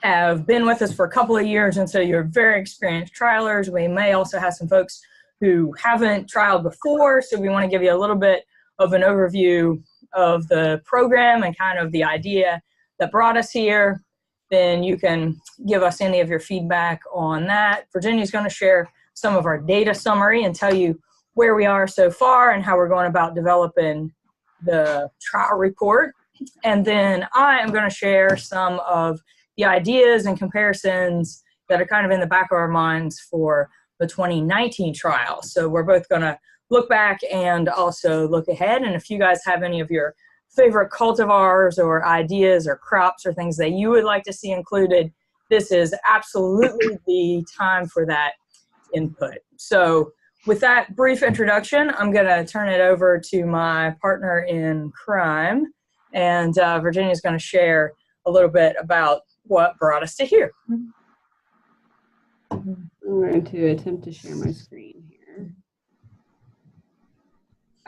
have been with us for a couple of years, and so you're very experienced trialers. We may also have some folks who haven't trialed before, so we want to give you a little bit of an overview of the program and kind of the idea that brought us here. Then you can give us any of your feedback on that. Virginia's going to share some of our data summary and tell you where we are so far and how we're going about developing the trial report. And then I am going to share some of the ideas and comparisons that are kind of in the back of our minds for the 2019 trial. So we're both going to look back and also look ahead. And if you guys have any of your favorite cultivars or ideas or crops or things that you would like to see included, this is absolutely the time for that input. So with that brief introduction, I'm going to turn it over to my partner in crime, and Virginia is going to share a little bit about what brought us to here. I'm going to attempt to share my screen here.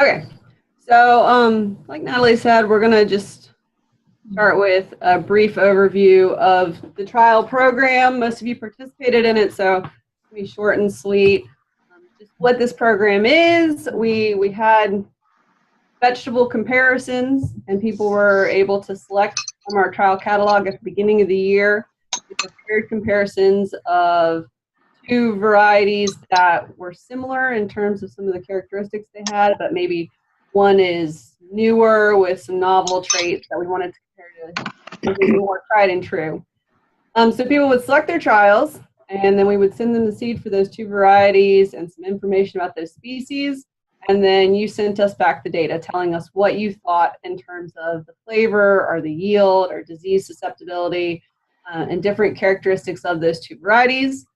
Okay, so like Natalie said, we're going to just start with a brief overview of the trial program. Most of you participated in it, so it's going to be short and sweet. Just what this program is, we had vegetable comparisons, and people were able to select from our trial catalog at the beginning of the year. We prepared comparisons of 2 varieties that were similar in terms of some of the characteristics they had, but maybe one is newer with some novel traits that we wanted to compare to something more tried and true. So people would select their trials, and then we would send them the seed for those 2 varieties and some information about those species. And then you sent us back the data telling us what you thought in terms of the flavor or the yield or disease susceptibility and different characteristics of those 2 varieties.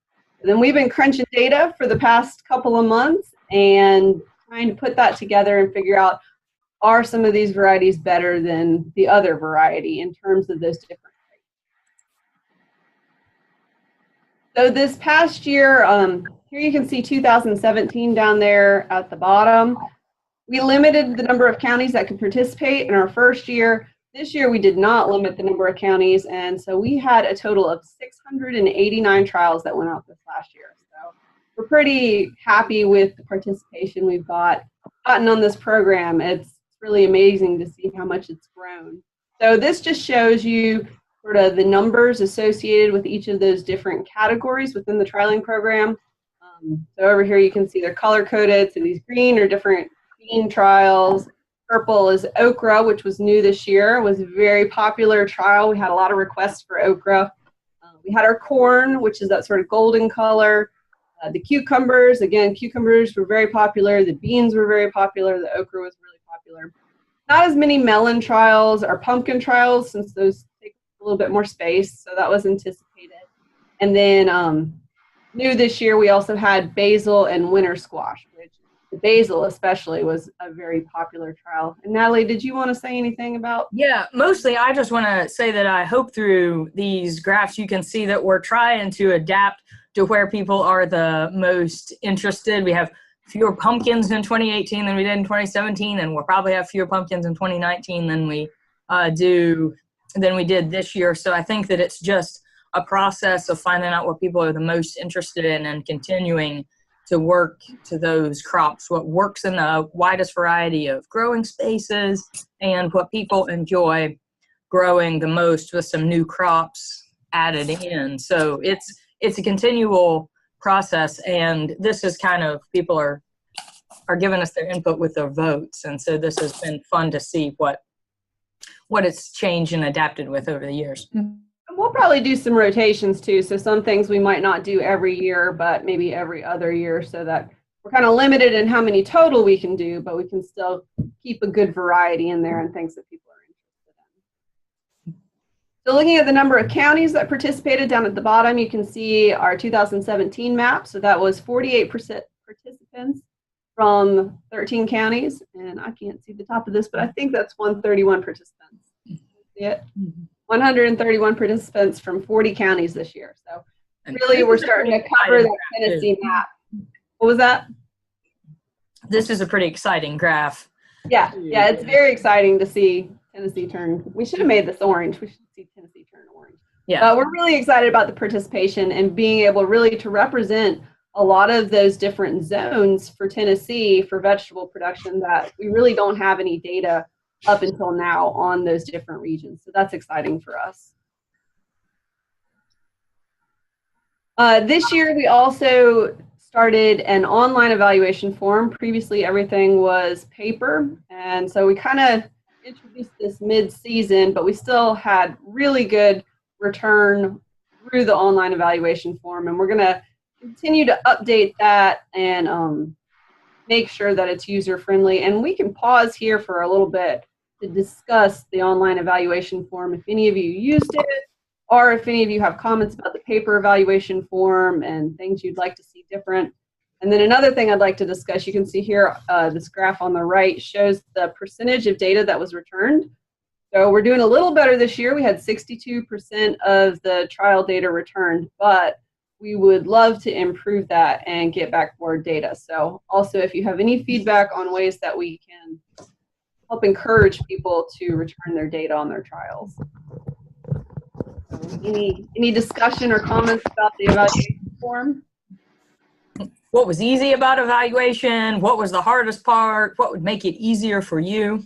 And then we've been crunching data for the past couple of months and trying to put that together and figure out, are some of these varieties better than the other variety in terms of those different traits. So this past year, here you can see 2017 down there at the bottom. We limited the number of counties that could participate in our first year. This year we did not limit the number of counties, and so we had a total of 689 trials that went out this last year. So we're pretty happy with the participation we've gotten on this program. It's really amazing to see how much it's grown. So this just shows you sort of the numbers associated with each of those different categories within the trialing program. So over here you can see they're color-coded. So these green are different bean trials. Purple is okra, which was new this year. It was a very popular trial. We had a lot of requests for okra. We had our corn, which is that sort of golden color. The cucumbers, again, cucumbers were very popular. The beans were very popular. The okra was really popular. Not as many melon trials or pumpkin trials, since those take a little bit more space, so that was anticipated. And then new this year, we also had basil and winter squash, which the basil especially was a very popular trial. And Natalie, did you want to say anything about? Yeah, mostly I just want to say that I hope through these graphs you can see that we're trying to adapt to where people are the most interested. We have fewer pumpkins in 2018 than we did in 2017, and we'll probably have fewer pumpkins in 2019 than we did this year. So I think that it's just a process of finding out what people are the most interested in and continuing to work to those crops, what works in the widest variety of growing spaces and what people enjoy growing the most with some new crops added in. So it's a continual process, and this is kind of, people are giving us their input with their votes, and so this has been fun to see what it's changed and adapted with over the years. We'll probably do some rotations too, so some things we might not do every year, but maybe every other year, so that we're kind of limited in how many total we can do, but we can still keep a good variety in there and things that people are interested in. So looking at the number of counties that participated down at the bottom, you can see our 2017 map. So that was 48% participants from 13 counties, and I can't see the top of this, but I think that's 131 participants. See it? 131 participants from 40 counties this year. So really, we're starting to cover that Tennessee map. What was that? This is a pretty exciting graph. Yeah, it's very exciting to see Tennessee turn. We should have made this orange. We should see Tennessee turn orange. Yeah. We're really excited about the participation and being able really to represent a lot of those different zones for Tennessee for vegetable production that we really don't have any data up until now on those different regions. So that's exciting for us. This year, we also started an online evaluation form. Previously, everything was paper. And so we kind of introduced this mid-season, but we still had really good return through the online evaluation form. And we're going to continue to update that and make sure that it's user-friendly. And we can pause here for a little bit to discuss the online evaluation form if any of you used it, or if any of you have comments about the paper evaluation form and things you'd like to see different. And then another thing I'd like to discuss, you can see here, this graph on the right shows the percentage of data that was returned. So we're doing a little better this year. We had 62% of the trial data returned, but we would love to improve that and get back more data. So also, if you have any feedback on ways that we can help encourage people to return their data on their trials. Any discussion or comments about the evaluation form? What was easy about evaluation? What was the hardest part? What would make it easier for you?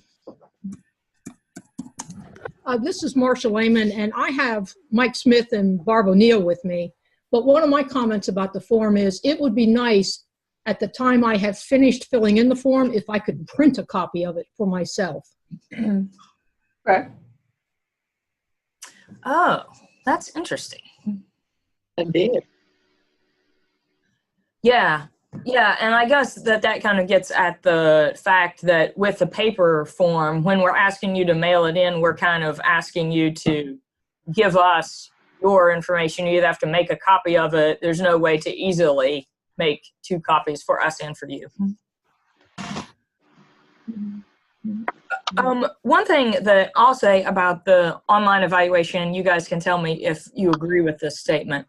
This is Marsha Lehman, and I have Mike Smith and Barb O'Neill with me. But one of my comments about the form is it would be nice at the time I have finished filling in the form if I could print a copy of it for myself. Right. Oh, that's interesting. I did. Yeah, and I guess that kind of gets at the fact that with the paper form, when we're asking you to mail it in, we're kind of asking you to give us your information. You either have to make a copy of it. There's no way to easily make 2 copies for us and for you. One thing that I'll say about the online evaluation, you guys can tell me if you agree with this statement.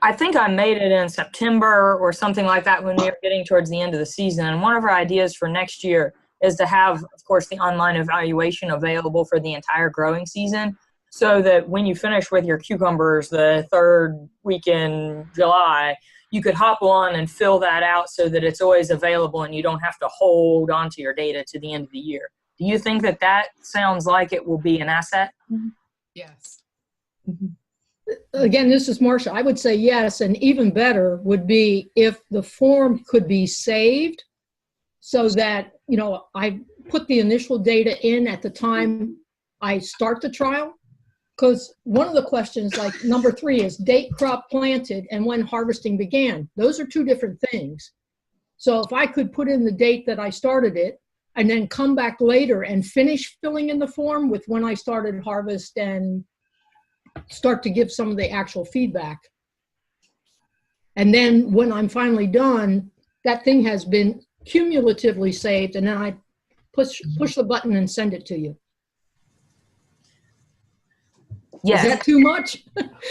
I think I made it in September or something like that when we were getting towards the end of the season. And one of our ideas for next year is to have, of course, the online evaluation available for the entire growing season, so that when you finish with your cucumbers the 3rd week in July, you could hop on and fill that out so that it's always available and you don't have to hold onto your data to the end of the year. Do you think that that sounds like it will be an asset? Yes. Again, this is Marsha. I would say yes, and even better would be if the form could be saved so that, you know, I put the initial data in at the time I start the trial. Because one of the questions, like number 3, is date crop planted and when harvesting began. Those are 2 different things. So if I could put in the date that I started it and then come back later and finish filling in the form with when I started harvest and start to give some of the actual feedback. And then when I'm finally done, that thing has been cumulatively saved, and then I push the button and send it to you. Yes. Is that too much?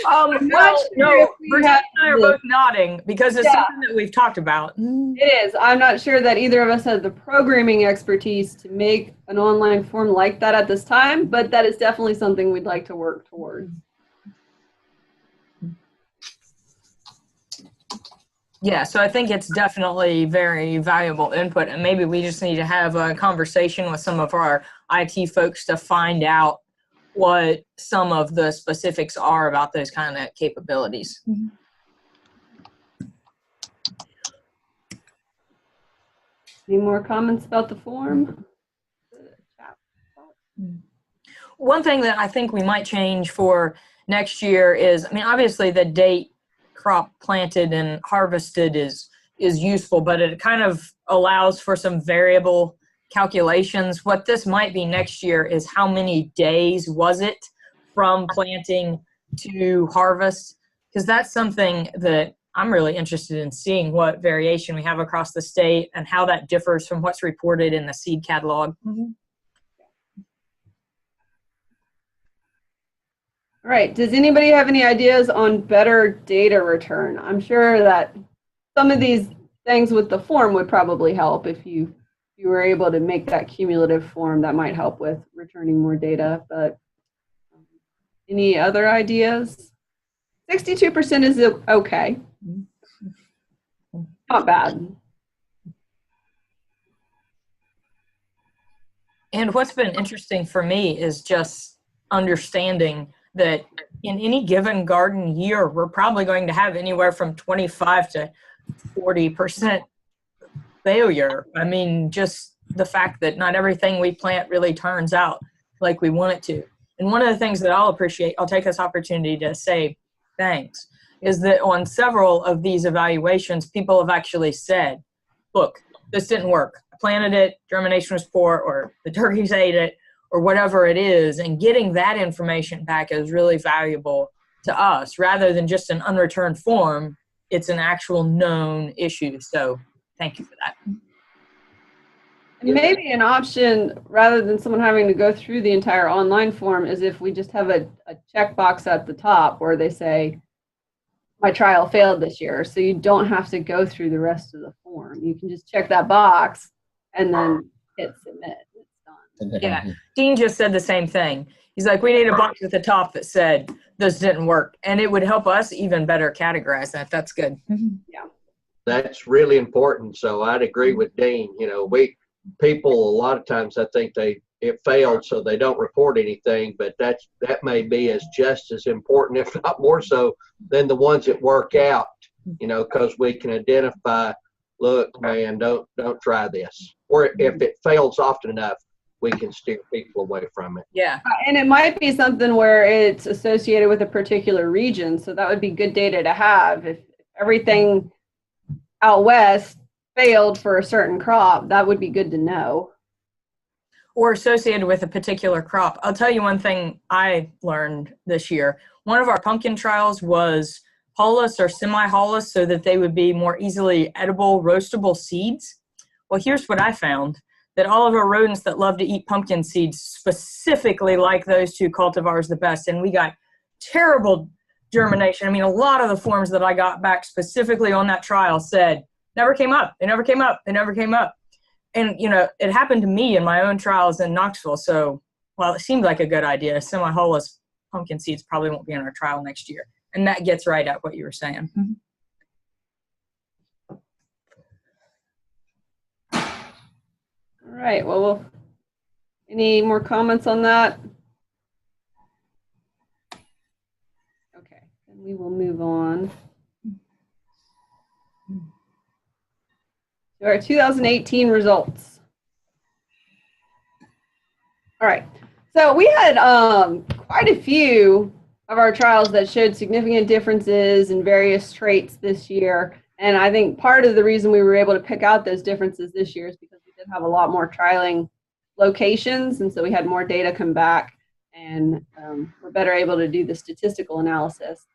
Well, no, Virginia and I are both nodding because it's something that we've talked about. It is. I'm not sure that either of us has the programming expertise to make an online form like that at this time, but that is definitely something we'd like to work towards. Yeah, so I think it's definitely very valuable input, and maybe we just need to have a conversation with some of our IT folks to find out what some of the specifics are about those kind of capabilities. Any more comments about the form? One thing that I think we might change for next year is, I mean, obviously the date crop planted and harvested is useful, but it kind of allows for some variable calculations. What this might be next year is how many days was it from planting to harvest, because that's something that I'm really interested in seeing, what variation we have across the state and how that differs from what's reported in the seed catalog. All right, does anybody have any ideas on better data return? I'm sure that some of these things with the form would probably help. If you were able to make that cumulative form, that might help with returning more data. But Any other ideas? 62% is okay. Not bad. And what's been interesting for me is just understanding that in any given garden year, we're probably going to have anywhere from 25 to 40% failure. I mean, just the fact that not everything we plant really turns out like we want it to. And one of the things that I'll take this opportunity to say thanks, is that on several of these evaluations, people have actually said, look, this didn't work. I planted it, germination was poor, or the turkeys ate it, or whatever it is. And getting that information back is really valuable to us. Rather than just an unreturned form, it's an actual known issue. So thank you for that. Maybe an option, rather than someone having to go through the entire online form, is if we just have a checkbox at the top where they say, my trial failed this year. So you don't have to go through the rest of the form. You can just check that box and then hit submit. It's done. Yeah, Dean just said the same thing. He's like, we need a box at the top that said, this didn't work. And it would help us even better categorize that. That's good. Yeah. That's really important. So I'd agree with Dean. You know, people a lot of times I think it failed, so they don't report anything, but that may be as just as important, if not more so, than the ones that work out, you know, because we can identify, look, man, don't try this. Or if it fails often enough, we can steer people away from it. Yeah. And it might be something where it's associated with a particular region. So that would be good data to have. If everything out west failed for a certain crop, that would be good to know. Or associated with a particular crop. I'll tell you one thing I learned this year. One of our pumpkin trials was hulless or semi-hulless so that they would be more easily edible, roastable seeds. Well, here's what I found, that all of our rodents that love to eat pumpkin seeds specifically like those two cultivars the best, and we got terrible germination. I mean, a lot of the forms that I got back specifically on that trial said, never came up, they never came up, they never came up. And, you know, it happened to me in my own trials in Knoxville. So, while it seemed like a good idea, semi-hulless pumpkin seeds probably won't be in our trial next year. And that gets right at what you were saying. All right. Well, any more comments on that? Okay. Then we will move on to our 2018 results. All right. So we had quite a few of our trials that showed significant differences in various traits this year. And I think part of the reason we were able to pick out those differences this year is because we did have a lot more trialing locations. And so we had more data come back, and we're better able to do the statistical analysis.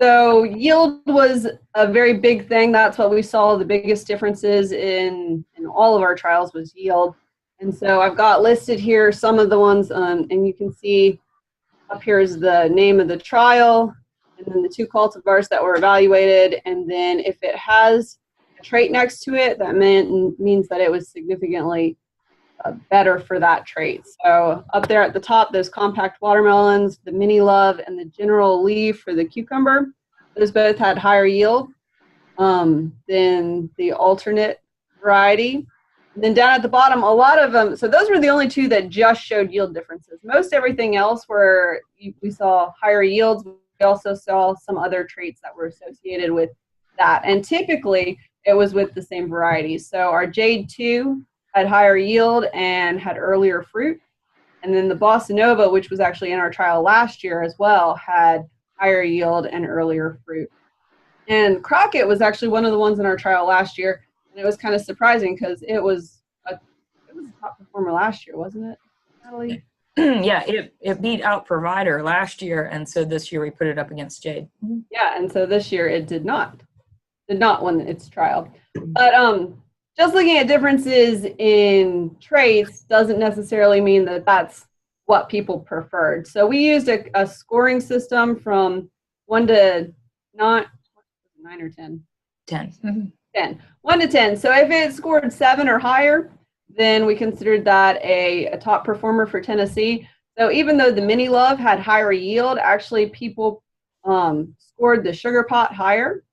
So yield was a very big thing. That's what we saw. The biggest differences in all of our trials was yield. And so I've got listed here some of the ones, and you can see up here is the name of the trial, and then the two cultivars that were evaluated. And then if it has a trait next to it, that means that it was significantly better for that trait. So up there at the top, those compact watermelons, the mini love, and the general leaf for the cucumber, those both had higher yield than the alternate variety. And then down at the bottom, a lot of them, so those were the only two that just showed yield differences. Most everything else where we saw higher yields, we also saw some other traits that were associated with that. And typically it was with the same varieties. So our Jade 2 had higher yield and had earlier fruit. And then the Bossa Nova, which was actually in our trial last year as well, had higher yield and earlier fruit. And Crockett was actually one of the ones in our trial last year. And it was kind of surprising because it was a top performer last year, wasn't it, Natalie? Yeah, it beat out Provider last year. And so this year we put it up against Jade. Yeah, and so this year it did not win its trial. But just looking at differences in traits doesn't necessarily mean that that's what people preferred. So we used a scoring system from 1 to 9 or 10? 10. 10. 1 to 10. So if it scored 7 or higher, then we considered that a top performer for Tennessee. So even though the mini love had higher yield, actually people scored the sugar pot higher,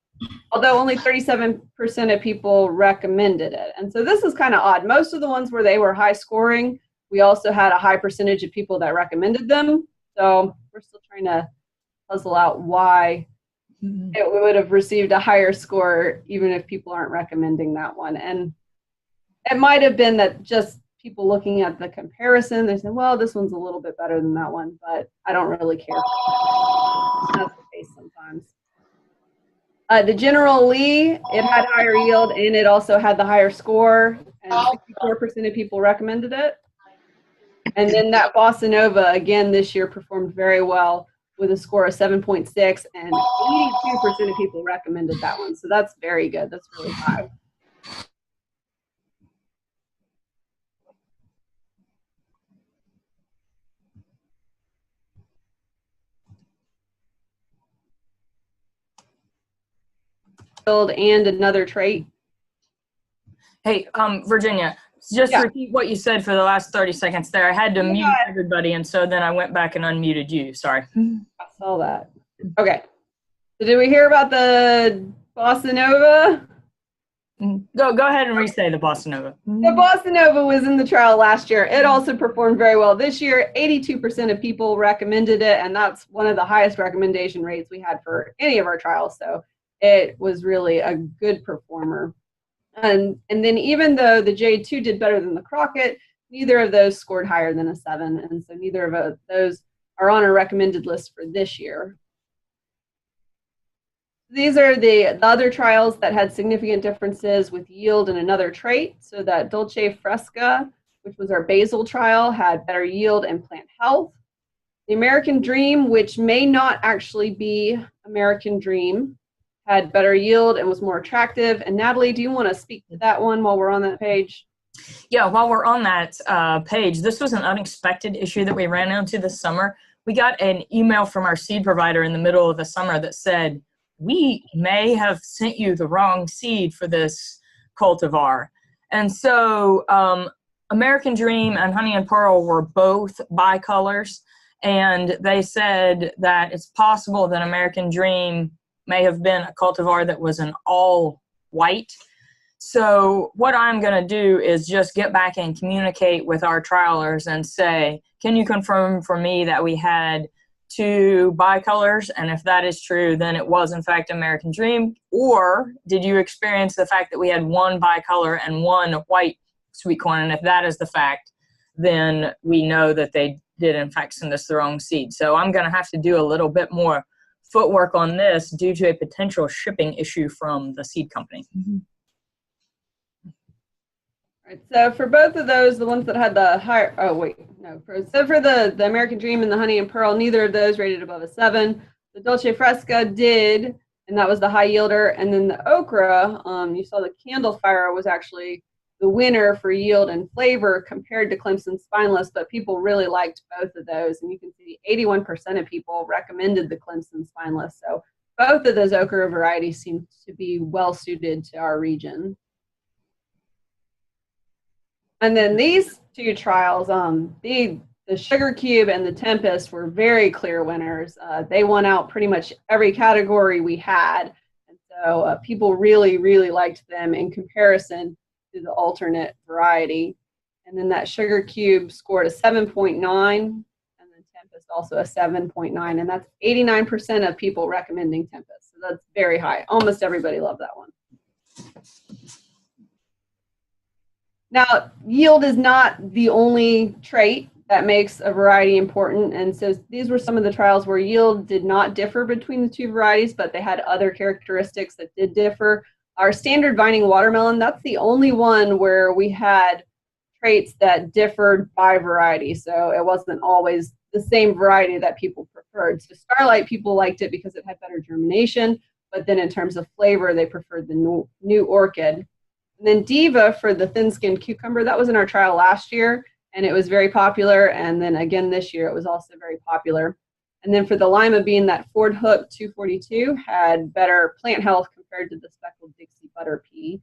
although only 37% of people recommended it. And so this is kind of odd. Most of the ones where they were high scoring, we also had a high percentage of people that recommended them. So we're still trying to puzzle out why it would have received a higher score even if people aren't recommending that one. And it might have been that just people looking at the comparison, they said, well, this one's a little bit better than that one, but I don't really care. That's the case sometimes. The General Lee, it had higher yield and it also had the higher score, and 64% of people recommended it. And then that Bossa Nova, again, this year performed very well with a score of 7.6, and 82% of people recommended that one. So that's very good. That's really high. And another trait. Hey, Virginia, just repeat what you said for the last 30 seconds there. I had to mute everybody, and so then I went back and unmuted you. Sorry. I saw that. Okay. So did we hear about the Bossa Nova? Go ahead and re-say the Bossa Nova. The Bossa Nova was in the trial last year. It also performed very well. This year, 82% of people recommended it, and that's one of the highest recommendation rates we had for any of our trials. So it was really a good performer. And then even though the Jade 2 did better than the Crockett, neither of those scored higher than a 7. And so neither of those are on a recommended list for this year. These are the other trials that had significant differences with yield and another trait. So that Dolce Fresca, which was our basal trial, had better yield and plant health. The American Dream, which may not actually be American Dream, had better yield and was more attractive. And Natalie, do you want to speak to that one while we're on that page? Yeah, while we're on that page, this was an unexpected issue that we ran into this summer. We got an email from our seed provider in the middle of the summer that said, we may have sent you the wrong seed for this cultivar. And so American Dream and Honey and Pearl were both bicolors, and they said that it's possible that American Dream may have been a cultivar that was an all white. So what I'm going to do is just get back and communicate with our trialers and say, can you confirm for me that we had 2 bicolors? And if that is true, then it was in fact American Dream. Or did you experience the fact that we had 1 bicolor and 1 white sweet corn? And if that is the fact, then we know that they did in fact send us the wrong seed. So I'm going to have to do a little bit more footwork on this due to a potential shipping issue from the seed company. Right, so for both of those, the ones that had the higher, so for the American Dream and the Honey and Pearl, neither of those rated above a 7. The Dolce Fresca did, and that was the high yielder. And then the Okra, you saw the Candle Fire was actually the winner for yield and flavor compared to Clemson Spineless, but people really liked both of those. And you can see 81% of people recommended the Clemson Spineless. So both of those Okra varieties seem to be well suited to our region. And then these 2 trials, the Sugar Cube and the Tempest were very clear winners. They won out pretty much every category we had. And so people really, really liked them in comparison to the alternate variety. And then that Sugar Cube scored a 7.9, and then Tempest also a 7.9, and that's 89% of people recommending Tempest. So that's very high. Almost everybody loved that one. Now, yield is not the only trait that makes a variety important, and so these were some of the trials where yield did not differ between the 2 varieties, but they had other characteristics that did differ. Our standard vining watermelon, that's the only one where we had traits that differed by variety, so it wasn't always the same variety that people preferred. So Starlight, people liked it because it had better germination, but then in terms of flavor, they preferred the new Orchid. And then Diva for the thin-skinned cucumber, that was in our trial last year, and it was very popular. And then again this year, it was also very popular. And then for the Lima bean, that Ford Hook 242 had better plant health compared to the speckled Dixie butter pea.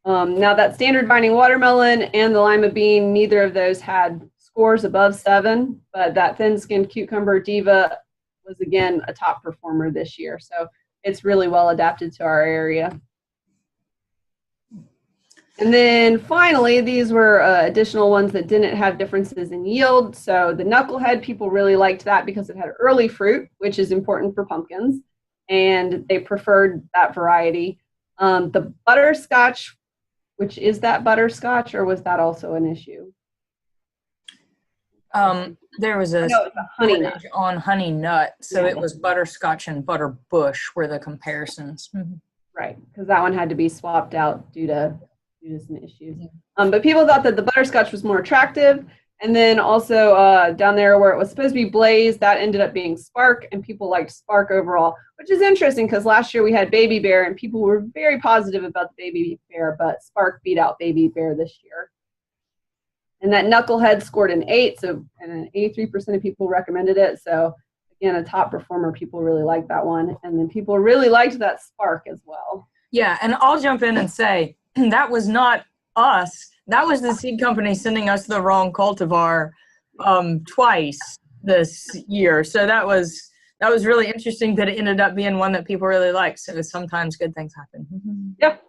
Now that standard vining watermelon and the Lima bean, neither of those had scores above 7, but that thin-skinned cucumber diva was again a top performer this year. So it's really well adapted to our area. And then finally, these were additional ones that didn't have differences in yield. So the knucklehead, people really liked that because it had early fruit, which is important for pumpkins, and they preferred that variety. The butterscotch, which is that butterscotch, or was that also an issue? There was a honey nut on honey nut, so Yeah. it was butterscotch and butterbush were the comparisons. Right, because that one had to be swapped out due to some issues. But people thought that the butterscotch was more attractive. And then also down there where it was supposed to be Blaze, that ended up being Spark, and people liked Spark overall, which is interesting because last year we had Baby Bear and people were very positive about the Baby Bear, but Spark beat out Baby Bear this year. And that Knucklehead scored an 8, so and 83% of people recommended it. So again, a top performer, people really liked that one. And then people really liked that Spark as well. Yeah, and I'll jump in and say, that was not us. That was the seed company sending us the wrong cultivar twice this year. So that was really interesting that it ended up being one that people really liked. So sometimes good things happen. Yep.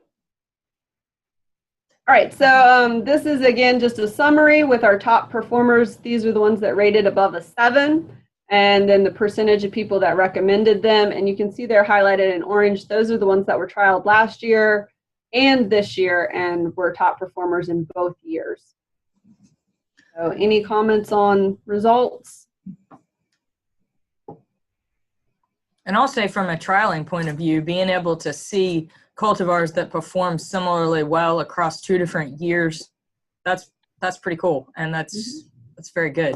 All right, so this is again just a summary with our top performers. These are the ones that rated above a 7, and then the percentage of people that recommended them. And you can see they're highlighted in orange. Those are the ones that were trialed last year and this year and were top performers in both years. So any comments on results? And I'll say from a trialing point of view, being able to see cultivars that perform similarly well across 2 different years, that's pretty cool. And that's very good.